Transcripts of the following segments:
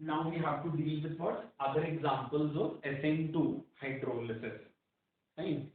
Now we have to deal with what? Other examples of SN2 hydrolysis. Right?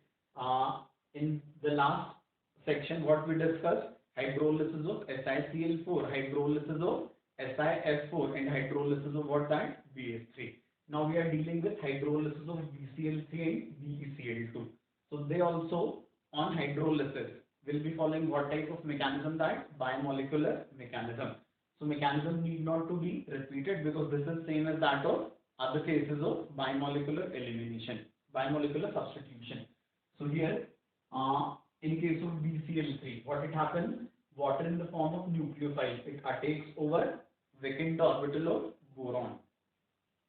In the last section, what we discussed, hydrolysis of SiCl4, hydrolysis of SiF4, and hydrolysis of what that? BH3. Now we are dealing with hydrolysis of BCl3 and BeCl2. So they also on hydrolysis will be following what type of mechanism? That bimolecular mechanism. So mechanism need not to be repeated because this is same as that of other cases of bimolecular elimination, bimolecular substitution. So here, in case of BCl3, what it happens? Water in the form of nucleophile, it takes over vacant orbital of boron.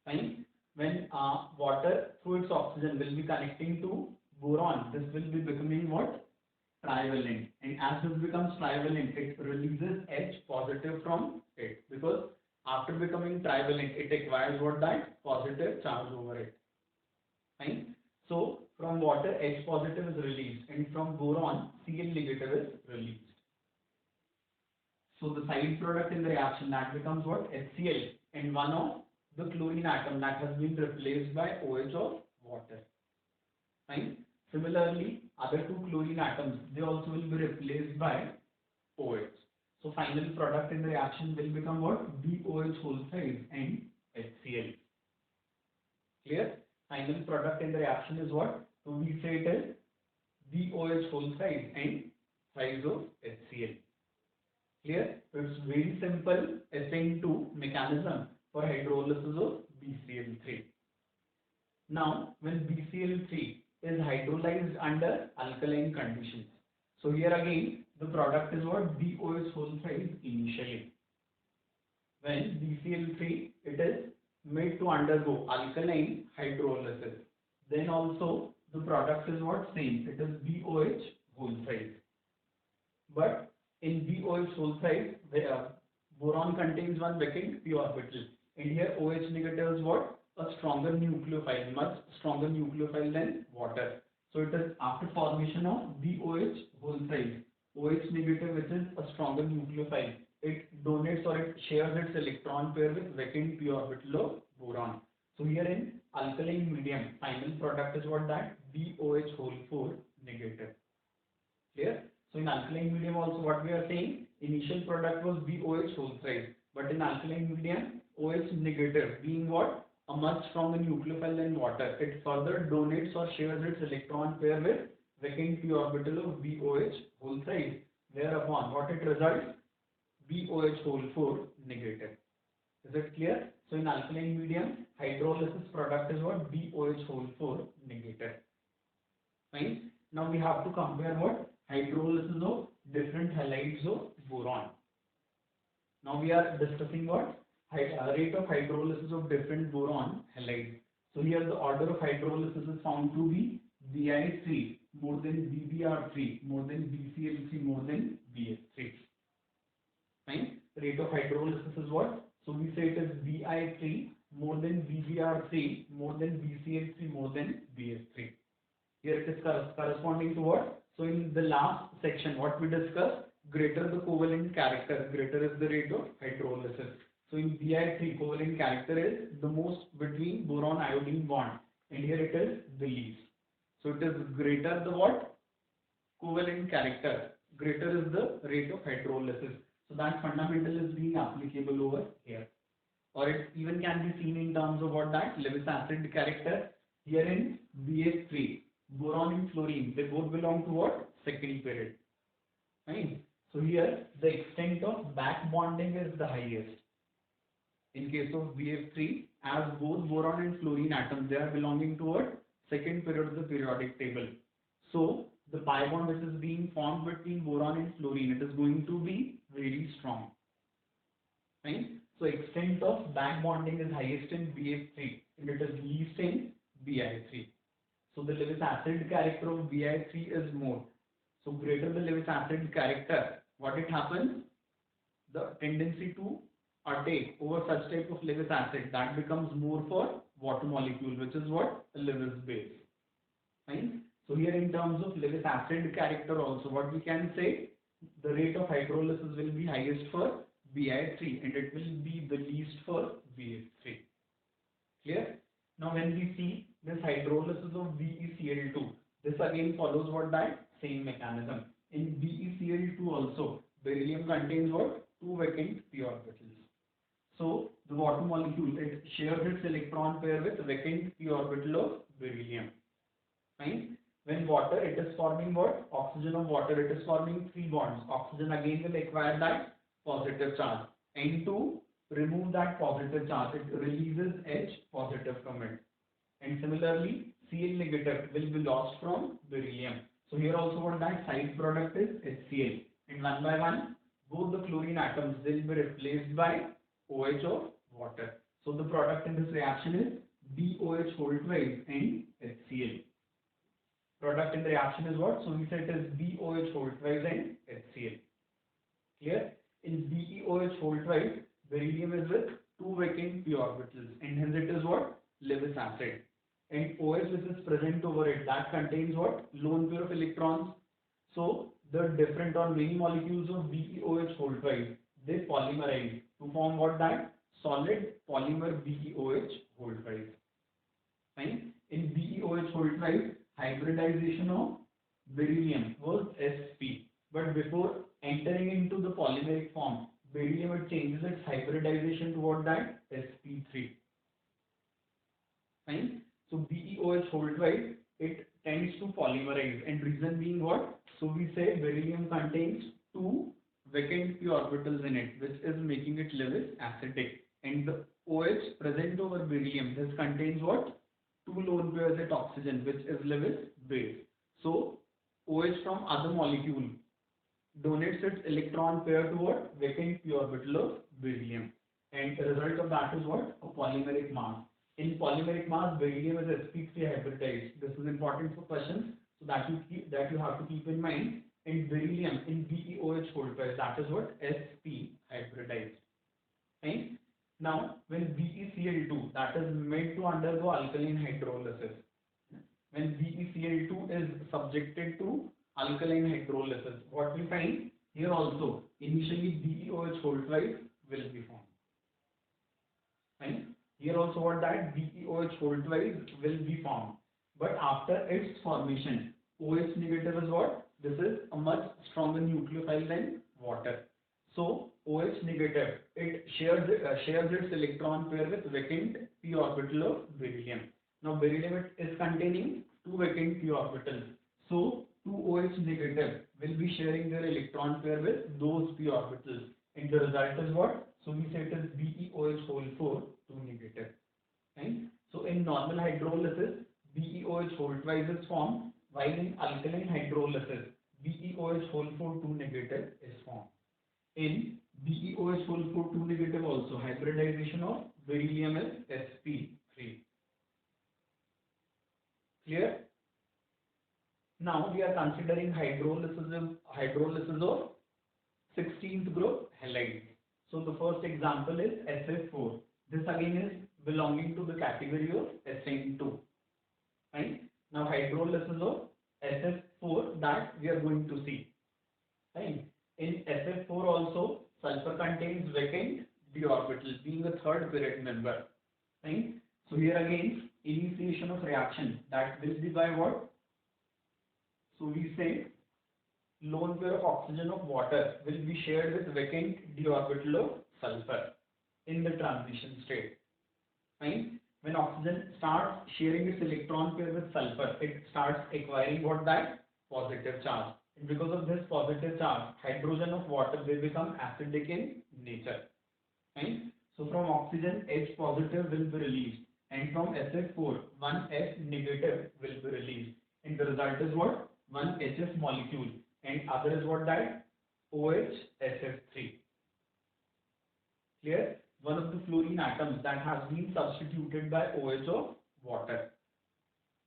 Fine. When water through its oxygen will be connecting to boron, this will be becoming what? Trivalent. And as this becomes trivalent, it releases H positive from it, because after becoming trivalent, it acquires what? That positive charge over it. Fine. So from water, H positive is released, and from boron, Cl negative is released. So the side product in the reaction, that becomes what? HCl, and one of the chlorine atom that has been replaced by OH of water. Fine. Similarly, other two chlorine atoms, they also will be replaced by OH. So final product in the reaction will become what? BOH whole size and HCl. Clear? Final product in the reaction is what? So we say it is BOH whole size and size of HCl. Clear? It's very simple SN2 mechanism for hydrolysis of BCl3. Now, when BCl3 is hydrolyzed under alkaline conditions, so here again the product is what? BOH whole size initially. When BCl3 it is made to undergo alkaline hydrolysis, then also the product is what? Same, it is BOH whole size. But in BOH whole size, boron contains one vacant p orbital, and here OH negative is what? A stronger nucleophile, much stronger nucleophile than water. So it is after formation of BOH whole size, OH negative, which is a stronger nucleophile, it donates or it shares its electron pair with vacant p orbital of boron. So here in alkaline medium, final product is what? That BOH whole 4 negative. Clear? So in alkaline medium also what we are saying, initial product was BOH whole size, but in alkaline medium, OH negative being what? A much stronger nucleophile than water, it further donates or shares its electron pair with vacant p orbital of BOH whole size, whereupon what it results? BOH whole 4 negative. Is it clear? So in alkaline medium, hydrolysis product is what? BOH whole 4 negative. Fine. Now we have to compare what? Hydrolysis of different halides of boron. Now we are discussing what? Rate of hydrolysis of different boron halides. So here the order of hydrolysis is found to be Bi3 more than BBr3 more than BCl3 more than BH3. Fine. Rate of hydrolysis is what? So we say it is Bi3 more than BBr3 more than BCl3 more than BH3. Here it is corresponding to what? So in the last section, what we discussed, greater the covalent character, greater is the rate of hydrolysis. So in Bi3, covalent character is the most between boron iodine bond, and here it is the least. So it is greater the what? Covalent character, greater is the rate of hydrolysis. So that fundamental is being applicable over here. Or it even can be seen in terms of what? That Lewis acid character. Here in BH3, boron and fluorine, they both belong to what? Second period. Right? So here the extent of back bonding is the highest. In case of BF3, as both boron and fluorine atoms, they are belonging to what? Second period of the periodic table. So the pi bond which is being formed between boron and fluorine, it is going to be very strong. Right? So extent of back bonding is highest in BF3 and it is least in Bi3. So the Lewis acid character of Bi3 is more. So greater the Lewis acid character, what it happens? The tendency to take over such type of Lewis acid, that becomes more for water molecule, which is what? A Lewis base. Fine. So here in terms of Lewis acid character also, what we can say, the rate of hydrolysis will be highest for Bi3 and it will be the least for BH3. Now when we see this hydrolysis of BeCl2, this again follows what that same mechanism. In BeCl2 also, beryllium contains what? Two vacant p orbitals. So the water molecule, it shares its electron pair with vacant p orbital of beryllium. Fine. When water, it is forming what? Oxygen of water, it is forming three bonds. Oxygen again will acquire that positive charge. And to remove that positive charge, it releases H positive from it. And similarly, Cl negative will be lost from beryllium. So here also what that side product is HCl. And one by one, both the chlorine atoms will be replaced by OH of water. So the product in this reaction is BOH whole twice and HCl. Product in the reaction is what? So we said it is BOH whole twice and HCl. Clear? In BeOH whole twice, beryllium is with two vacant p orbitals, and hence it is what? Lewis acid. And OH which is present over it, that contains what? Lone pair of electrons. So the different or many molecules of BeOH whole twice, they polymerize to form what that? Solid polymer BeOH whole twice. Fine? In BeOH whole twice, hybridization of beryllium was sp. But before entering into the polymeric form, beryllium it changes its hybridization toward that sp3. Fine. So BeOH whole twice, it tends to polymerize, and reason being what? So we say beryllium contains two vacant p orbitals in it, which is making it Lewis acidic. And the OH present over beryllium, this contains what? Two lone pairs at oxygen, which is Lewis base. So OH from other molecule donates its electron pair to what? Vacant p orbital of beryllium. And the result of that is what? A polymeric mass. In polymeric mass, beryllium is sp3 hybridized. This is important for questions, so that you have to keep in mind. And beryllium in BeOH whole twice, that is what? Sp hybridized. Right? Now, when BeCl2, that is made to undergo alkaline hydrolysis. When BeCl2 is subjected to alkaline hydrolysis, what we find here also, initially BeOH whole twice will be formed. Right? Here also what that? BeOH whole twice will be formed. But after its formation, OH negative is what? This is a much stronger nucleophile than water. So OH negative, it shares its electron pair with vacant p orbital of beryllium. Now beryllium is containing two vacant p orbitals. So two OH negative will be sharing their electron pair with those p orbitals. And the result is what? So we say it is BeOH whole 4 2 negative. Right? So in normal hydrolysis, BeOH whole twice is formed, while in alkaline hydrolysis, BeOH whole 4 2 negative is formed. In BeOH whole 4 2 negative also, hybridization of beryllium is sp3. Clear? Now we are considering hydrolysis of 16th group halides. So the first example is SF4. This again is belonging to the category of SN2. Right? Now hydrolysis of SF4 that we are going to see. Right? In SF4 also, sulfur contains vacant d orbital, being a third period member. Right? So here again, initiation of reaction, that will be by what? So we say lone pair of oxygen of water will be shared with vacant d orbital of sulfur in the transition state. Right? When oxygen starts sharing its electron pair with sulfur, it starts acquiring what that? Positive charge. And because of this positive charge, hydrogen of water will become acidic in nature. Right? So from oxygen, H positive will be released, and from SF4, one H negative will be released. And the result is what? One HF molecule, and other is what that? OH SF3. Clear? One of the fluorine atoms that has been substituted by OH of water.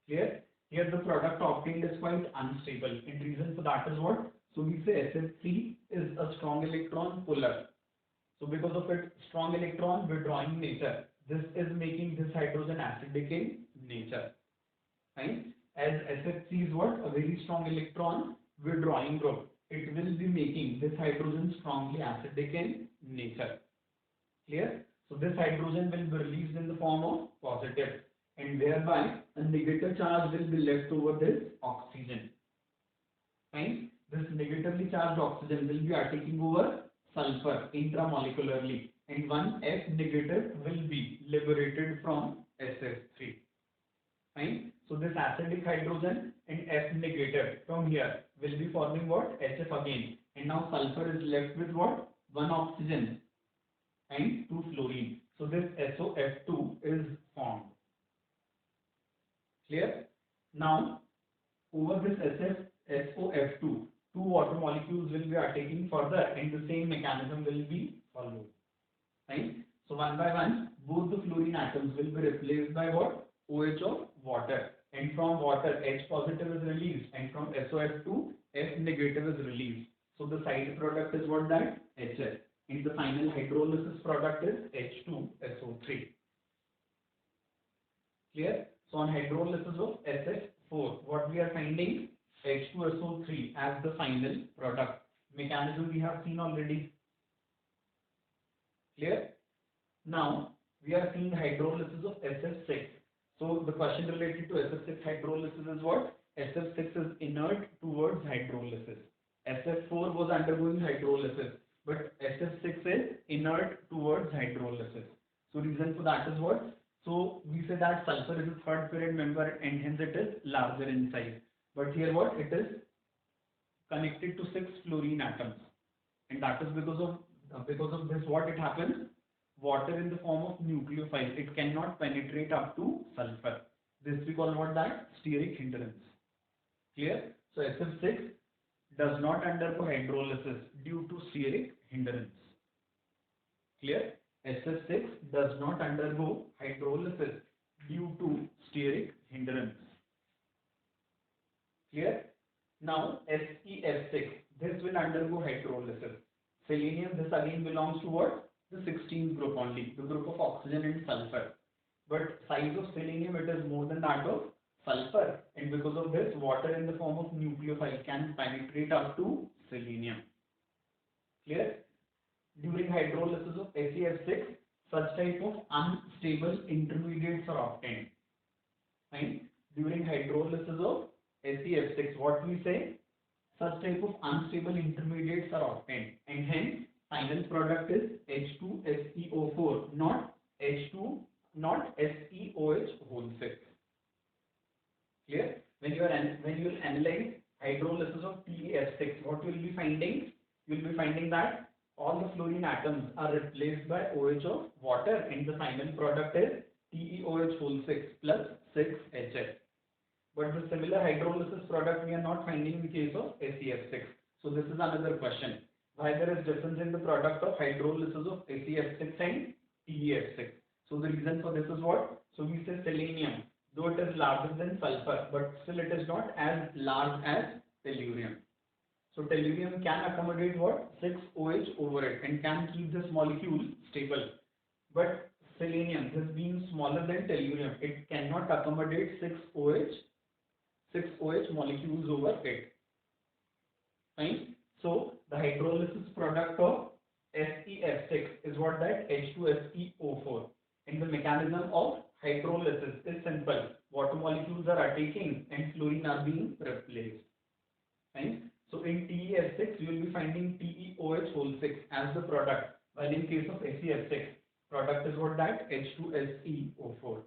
Clear? Here the product obtained is quite unstable, and reason for that is what? So we say SF3 is a strong electron puller. So because of its strong electron withdrawing nature, this is making this hydrogen acidic in nature. Right? As SF3 is what? A very strong electron withdrawing group. It will be making this hydrogen strongly acidic in nature. Clear? So this hydrogen will be released in the form of positive. and thereby a negative charge will be left over this oxygen. Fine. This negatively charged oxygen will be taking over sulfur intramolecularly, and one F negative will be liberated from SF3. Fine. So this acidic hydrogen and F negative from here will be forming what? HF again. And now sulfur is left with what? One oxygen and two fluorine. So this SOF2 is formed. Clear? Now over this SOF2, two water molecules will be taking further and the same mechanism will be followed. Right? So one by one, both the fluorine atoms will be replaced by what? OH of water. And from water, H positive is released, and from SOF2, F negative is released. So the side product is what? That HF. And the final hydrolysis product is H2SO3. Clear? So on hydrolysis of SF4, what we are finding? H2SO3 as the final product. Mechanism we have seen already. Clear? Now we are seeing hydrolysis of SF6. So the question related to SF6 hydrolysis is what? SF6 is inert towards hydrolysis. SF4 was undergoing hydrolysis, but SF6 is inert towards hydrolysis. So reason for that is what? So we say that sulfur is a third period member and hence it is larger in size. But here what? It is connected to 6 fluorine atoms, and that is because of this what it happens? Water in the form of nucleophile, it cannot penetrate up to sulfur. This we call what? That steric hindrance. Clear? So SF6 does not undergo hydrolysis due to steric hindrance. Clear? SF6 does not undergo hydrolysis due to steric hindrance. Clear? Now SEF6, this will undergo hydrolysis. Selenium, this again belongs to what? The 16th group only, the group of oxygen and sulfur. But size of selenium, it is more than that of sulfur, and because of this, water in the form of nucleophile can penetrate up to selenium. Clear? During hydrolysis of SEF6, such type of unstable intermediates are obtained. Fine? During hydrolysis of SEF6, what we say? Such type of unstable intermediates are obtained, and hence final product is H2SeO4, not SeOH whole 6. Clear? When you will analyze hydrolysis of TeF6, what you will be finding? You will be finding that all the fluorine atoms are replaced by OH of water, and the final product is TeOH whole 6 plus 6HF. But the similar hydrolysis product we are not finding in case of SEF6. So this is another question. Why there is difference in the product of hydrolysis of SEF6 and TeF6? So the reason for this is what? So we say selenium, though it is larger than sulfur, but still it is not as large as tellurium. So tellurium can accommodate what? 6 OH over it and can keep this molecule stable. But selenium, this being smaller than tellurium, it cannot accommodate 6 OH molecules over it. Fine? So the hydrolysis product of SEF6 is what? That H2SeO4. And the mechanism of hydrolysis is simple. Water molecules are taking and fluorine are being replaced. Fine? So in TeF6 you will be finding TeOH whole 6 as the product, while in case of SEF6 product is what? That H2SeO4.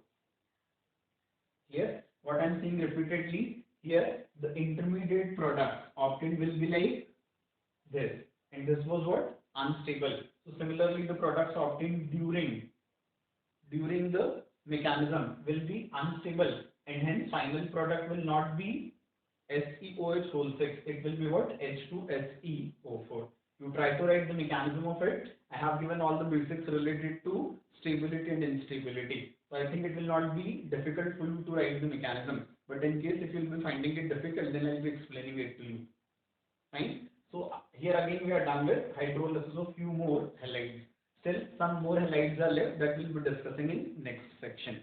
Here what I am saying repeatedly, here the intermediate product obtained will be like this, and this was what? Unstable. So similarly the products obtained during the mechanism will be unstable, and hence final product will not be SeOH whole 6, it will be what? H2SeO4. You try to write the mechanism of it. I have given all the basics related to stability and instability. So I think it will not be difficult for you to write the mechanism. But in case if you will be finding it difficult, then I will be explaining it to you. Fine? So here again we are done with hydrolysis of few more halides. Still some more halides are left that we will be discussing in next section.